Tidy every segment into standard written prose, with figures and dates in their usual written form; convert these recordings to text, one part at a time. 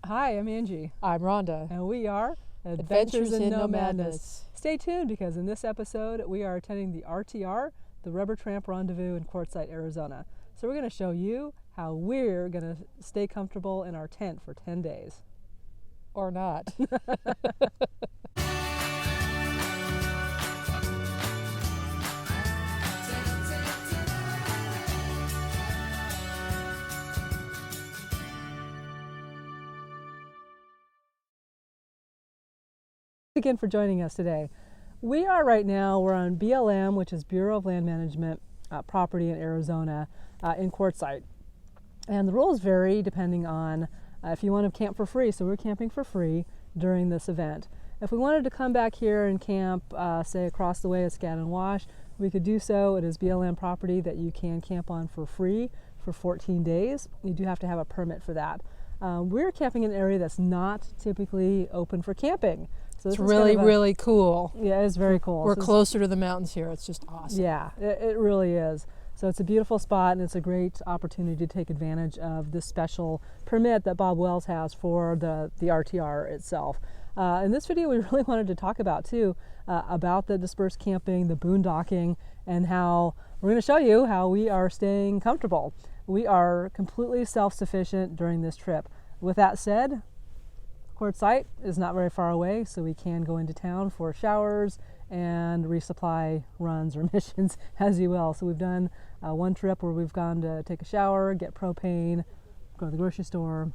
Hi, I'm Angie. I'm Rhonda. And we are Adventures in Nomadness. Stay tuned because in this episode we are attending the RTR, the Rubber Tramp Rendezvous in Quartzite, Arizona. So we're going to show you how we're going to stay comfortable in our tent for 10 days. Or not. Again for joining us today. We're on BLM, which is Bureau of Land Management property in Arizona in Quartzite. And the rules vary depending on if you want to camp for free. So we're camping for free during this event. If we wanted to come back here and camp, say across the way at Scat and Wash, we could do so. It is BLM property that you can camp on for free for 14 days. You do have to have a permit for that. We're camping in an area that's not typically open for camping. So it's really, really cool. Yeah, it's very cool. We're closer to the mountains here. It's just awesome. Yeah, it really is. So it's a beautiful spot, and it's a great opportunity to take advantage of this special permit that Bob Wells has for the RTR itself. In this video, we really wanted to talk about, too, about the dispersed camping, the boondocking, and how we're going to show you how we are staying comfortable. We are completely self-sufficient during this trip. With that said, Quartzite is not very far away, so we can go into town for showers and resupply runs or missions, as you will. So we've done one trip where we've gone to take a shower, get propane, go to the grocery store,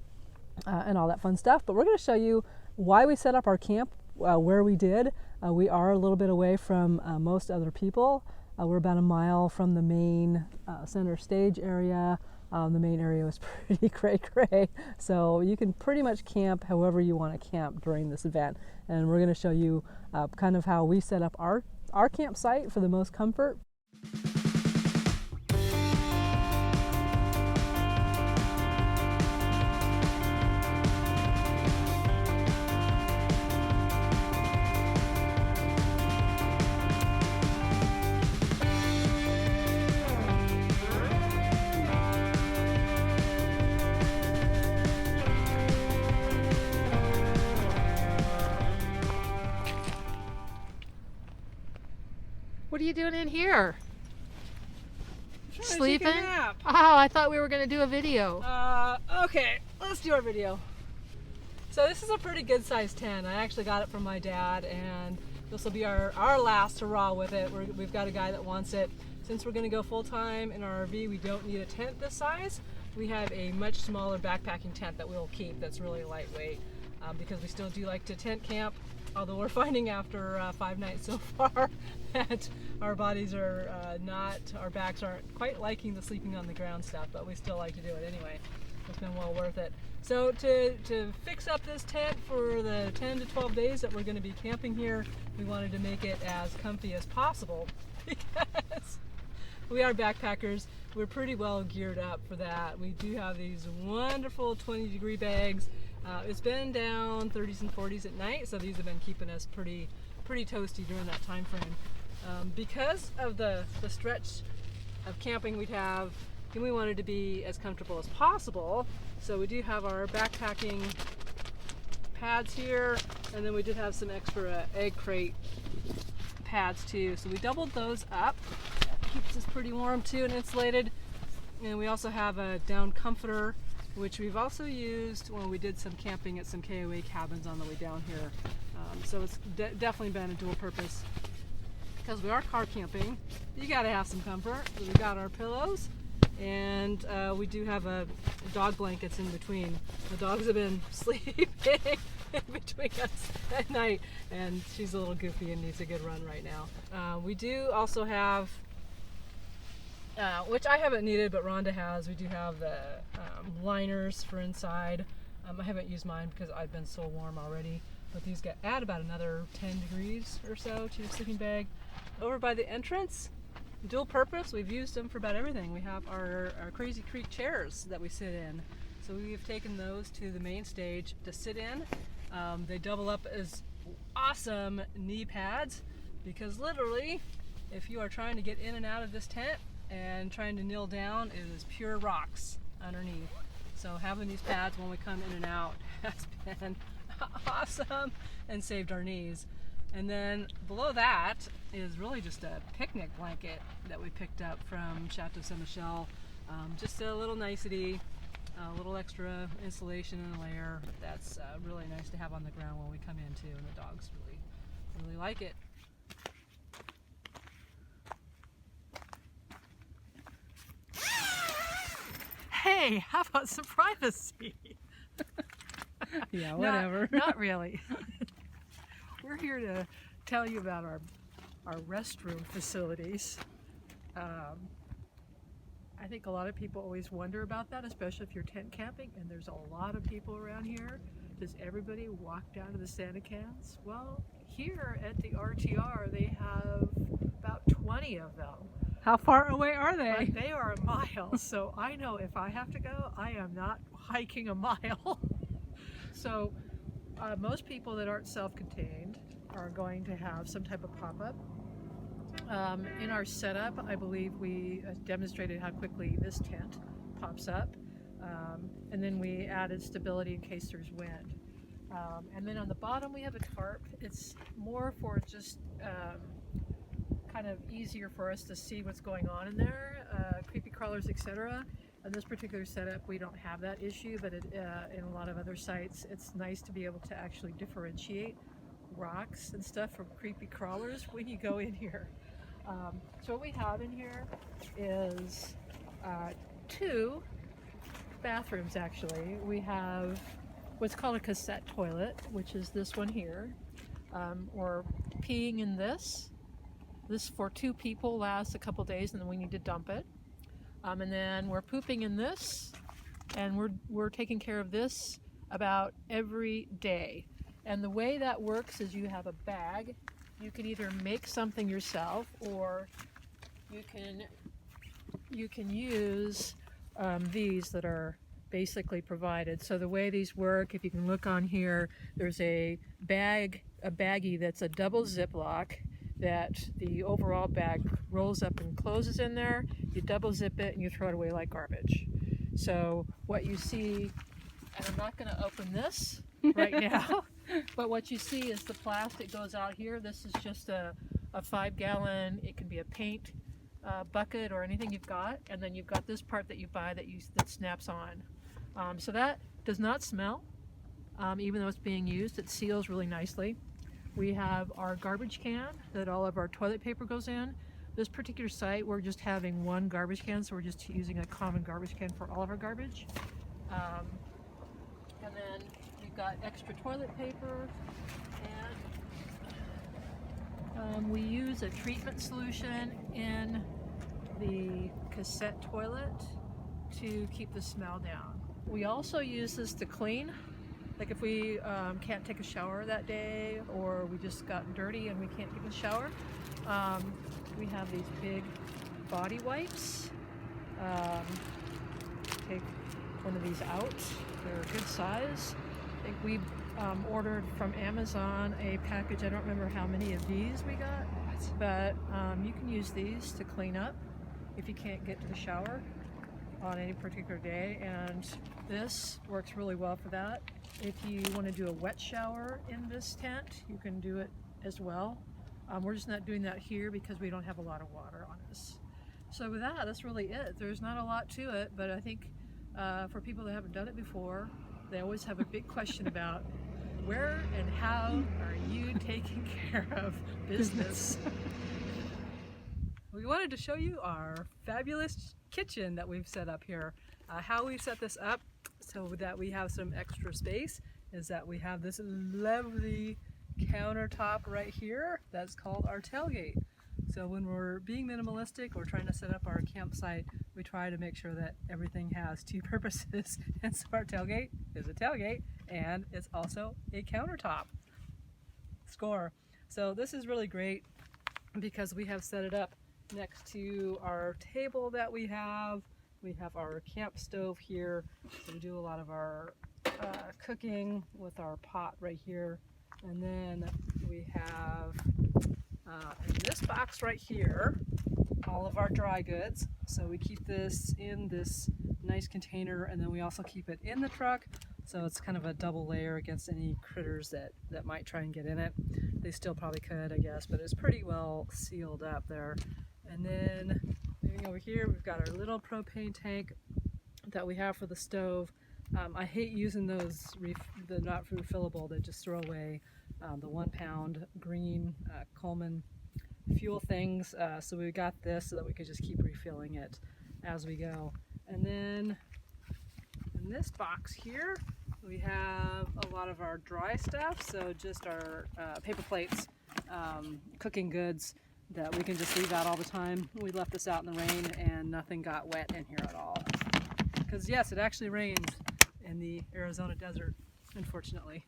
and all that fun stuff. But we're going to show you why we set up our camp where we did. We are a little bit away from most other people. We're about a mile from the main center stage area. The main area was pretty cray-cray, so you can pretty much camp however you want to camp during this event. And we're going to show you kind of how we set up our campsite for the most comfort. What are you doing in here? Sleeping? Take a nap. Oh, I thought we were going to do a video. Okay, let's do our video. So this is a pretty good sized tent. I actually got it from my dad, and this will be our last hurrah with it. We've got a guy that wants it. Since we're going to go full time in our RV, we don't need a tent this size. We have a much smaller backpacking tent that we'll keep that's really lightweight because we still do like to tent camp. Although we're finding after 5 nights so far that our bodies are our backs aren't quite liking the sleeping on the ground stuff, but we still like to do it anyway. It's been well worth it. So to fix up this tent for the 10 to 12 days that we're going to be camping here, we wanted to make it as comfy as possible because we are backpackers. We're pretty well geared up for that. We do have these wonderful 20-degree bags. It's been down 30s and 40s at night, so these have been keeping us pretty toasty during that time frame. Because of the stretch of camping we'd have, and we wanted to be as comfortable as possible, so we do have our backpacking pads here, and then we did have some extra egg crate pads too, so we doubled those up. Keeps us pretty warm too and insulated. And we also have a down comforter, which we've also used when we did some camping at some KOA cabins on the way down here. So it's definitely been a dual purpose. Because we are car camping, you gotta have some comfort. So we got our pillows, and we do have a dog blankets in between. The dogs have been sleeping in between us at night, and she's a little goofy and needs a good run right now. We do also have which I haven't needed, but Rhonda has. We do have the liners for inside. I haven't used mine because I've been so warm already, but these add about another 10 degrees or so to your sleeping bag. Over by the entrance, dual purpose, we've used them for about everything. We have our Crazy Creek chairs that we sit in. So we've taken those to the main stage to sit in. They double up as awesome knee pads because literally, if you are trying to get in and out of this tent and trying to kneel down, it is pure rocks underneath. So having these pads when we come in and out has been awesome and saved our knees. And then below that is really just a picnic blanket that we picked up from Chateau Saint Michel. Just a little nicety, a little extra insulation and a layer. That's really nice to have on the ground when we come in too, and the dogs really like it. Hey, how about some privacy? Yeah, whatever. Not really. We're here to tell you about our restroom facilities. I think a lot of people always wonder about that, especially if you're tent camping and there's a lot of people around here. Does everybody walk down to the Santa cans? Well, here at the RTR they have about 20 of them. How far away are they? But they are a mile, so I know if I have to go, I am not hiking a mile. So most people that aren't self-contained are going to have some type of pop-up. In our setup, I believe we demonstrated how quickly this tent pops up, and then we added stability in case there's wind. And then on the bottom we have a tarp. It's more for just kind of easier for us to see what's going on in there, creepy crawlers, etc. On this particular setup we don't have that issue, but in a lot of other sites it's nice to be able to actually differentiate rocks and stuff from creepy crawlers when you go in here. So what we have in here is 2 bathrooms actually. We have what's called a cassette toilet, which is this one here. We're peeing in this. This for 2 people lasts a couple days and then we need to dump it. And then we're pooping in this, and we're taking care of this about every day. And the way that works is you have a bag. You can either make something yourself, or you can use these that are basically provided. So the way these work, if you can look on here, there's a baggie that's a double Ziploc that the overall bag rolls up and closes in there. You double zip it and you throw it away like garbage. So what you see, and I'm not going to open this right now, but what you see is the plastic goes out here. This is just a 5-gallon, it can be a paint bucket or anything you've got, and then you've got this part that you buy that snaps on. So that does not smell, even though it's being used. It seals really nicely. We have our garbage can that all of our toilet paper goes in. This particular site, we're just having 1 garbage can, so we're just using a common garbage can for all of our garbage. And then we've got extra toilet paper, and we use a treatment solution in the cassette toilet to keep the smell down. We also use this to clean. Like if we can't take a shower that day, or we just got dirty and we can't get a shower, we have these big body wipes. Take one of these out. They're a good size. I think we ordered from Amazon a package. I don't remember how many of these we got, but you can use these to clean up if you can't get to the shower on any particular day, and this works really well for that. If you want to do a wet shower in this tent, you can do it as well. We're just not doing that here because we don't have a lot of water on us. So with that, that's really it. There's not a lot to it, but I think for people that haven't done it before, they always have a big question about where and how are you taking care of business? We wanted to show you our fabulous kitchen that we've set up here. How we set this up so that we have some extra space is that we have this lovely countertop right here that's called our tailgate. So when we're being minimalistic or trying to set up our campsite, we try to make sure that everything has 2 purposes. And so our tailgate is a tailgate, and it's also a countertop. Score. So this is really great because we have set it up next to our table that we have. We have our camp stove here. So we do a lot of our cooking with our pot right here. And then we have in this box right here all of our dry goods. So we keep this in this nice container, and then we also keep it in the truck, so it's kind of a double layer against any critters that might try and get in it. They still probably could, I guess, but it's pretty well sealed up there. And then moving over here, we've got our little propane tank that we have for the stove. I hate using those, the not refillable, that just throw away, the 1 pound green Coleman fuel things. So we got this so that we could just keep refilling it as we go. And then in this box here, we have a lot of our dry stuff. So just our paper plates, cooking goods that we can just leave out all the time. We left this out in the rain and nothing got wet in here at all. Because yes, it actually rains in the Arizona desert, unfortunately.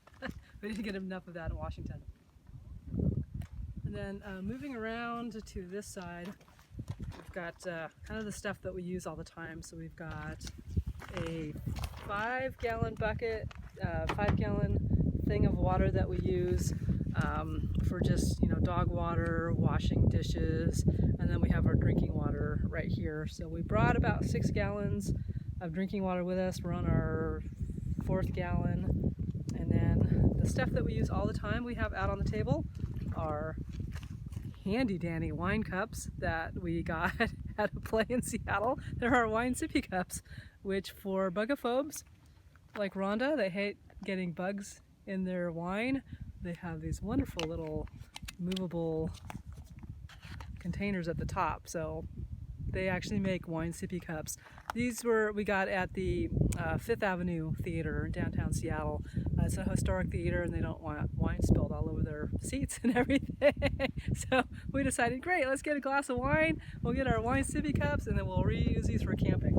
We didn't get enough of that in Washington. And then moving around to this side, we've got kind of the stuff that we use all the time. So we've got a 5-gallon bucket, 5-gallon thing of water that we use for just, dog water, washing dishes, and then we have our drinking water right here. So we brought about 6 gallons of drinking water with us. We're on our 4th gallon. And then the stuff that we use all the time we have out on the table are handy dandy wine cups that we got at a play in Seattle. They're our wine sippy cups, which for bugophobes like Rhonda, they hate getting bugs in their wine. They have these wonderful little movable containers at the top, so they actually make wine sippy cups. These we got at the 5th Avenue Theater in downtown Seattle. It's a historic theater and they don't want wine spilled all over their seats and everything. So we decided, great, let's get a glass of wine, we'll get our wine sippy cups, and then we'll reuse these for camping.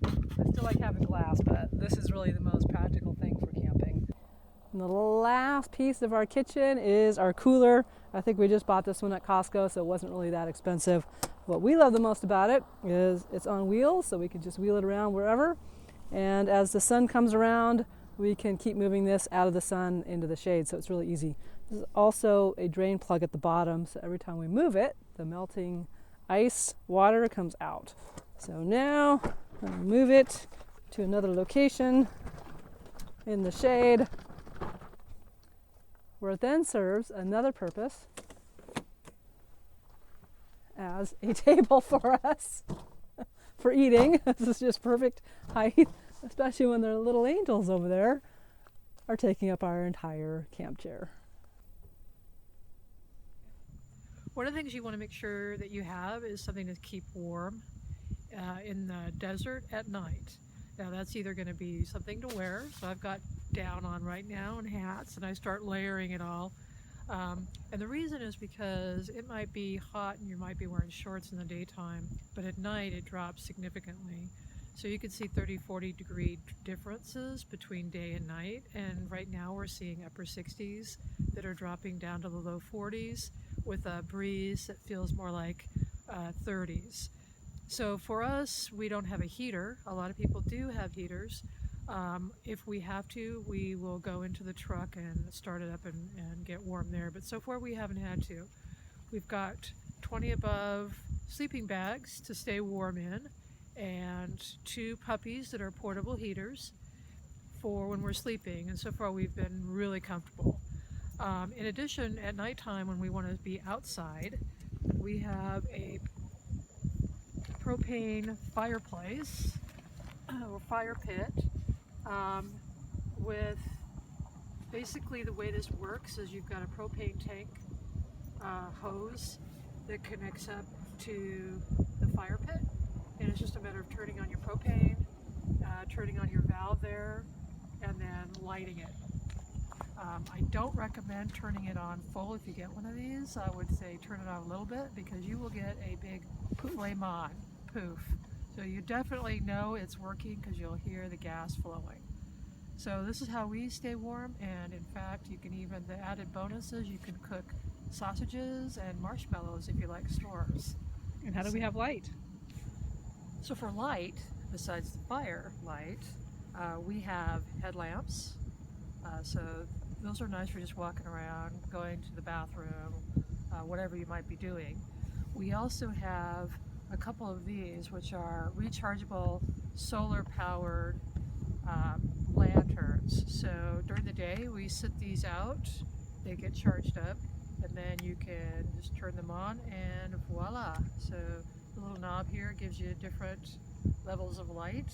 I still like having glass, but this is really the most practical thing for camping. And the last piece of our kitchen is our cooler. I think we just bought this one at Costco, so it wasn't really that expensive. What we love the most about it is it's on wheels, so we can just wheel it around wherever. And as the sun comes around, we can keep moving this out of the sun into the shade, so it's really easy. There's also a drain plug at the bottom, so every time we move it, the melting ice water comes out. So now I'm going to move it to another location in the shade, where it then serves another purpose as a table for us for eating. This is just perfect height, especially when the little angels over there are taking up our entire camp chair. One of the things you want to make sure that you have is something to keep warm in the desert at night. Now that's either going to be something to wear, so I've got down on right now and hats, and I start layering it all. And the reason is because it might be hot and you might be wearing shorts in the daytime, but at night it drops significantly. So you can see 30-40 degree differences between day and night, and right now we're seeing upper 60s that are dropping down to the low 40s with a breeze that feels more like 30s. So for us, we don't have a heater. A lot of people do have heaters. If we have to, we will go into the truck and start it up and get warm there. But so far we haven't had to. We've got 20 above sleeping bags to stay warm in, and 2 puppies that are portable heaters for when we're sleeping. And so far we've been really comfortable. In addition, at nighttime when we want to be outside, we have a propane fireplace or fire pit. With basically the way this works is you've got a propane tank hose that connects up to the fire pit, and it's just a matter of turning on your propane, turning on your valve there, and then lighting it. I don't recommend turning it on full if you get one of these. I would say turn it on a little bit because you will get a big flame on poof. So you definitely know it's working because you'll hear the gas flowing. So this is how we stay warm, and in fact you can even, the added bonus is you can cook sausages and marshmallows if you like s'mores. And how do we have light? So for light, besides the fire light, we have headlamps. So those are nice for just walking around, going to the bathroom, whatever you might be doing. We also have a couple of these, which are rechargeable solar powered lanterns. So during the day we sit these out, they get charged up, and then you can just turn them on and voila. So the little knob here gives you different levels of light.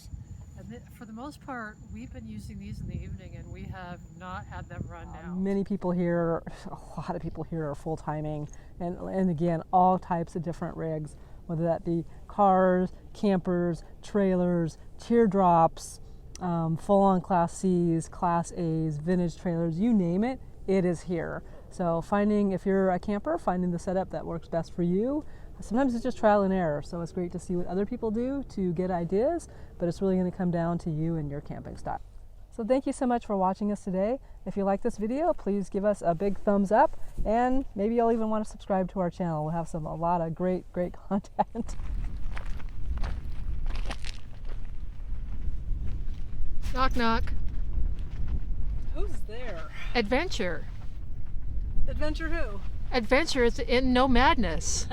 And for the most part, we've been using these in the evening and we have not had them run down. Many people here, a lot of people here are full timing, and again, all types of different rigs, whether that be cars, campers, trailers, teardrops, full-on Class C's, Class A's, vintage trailers, you name it, it is here. So if you're a camper, finding the setup that works best for you. Sometimes it's just trial and error, so it's great to see what other people do to get ideas, but it's really going to come down to you and your camping style. So thank you so much for watching us today. If you like this video, please give us a big thumbs up, and maybe you'll even want to subscribe to our channel. We'll have a lot of great content. Knock knock. Who's there? Adventure. Adventure who? Adventure is in Nomadness.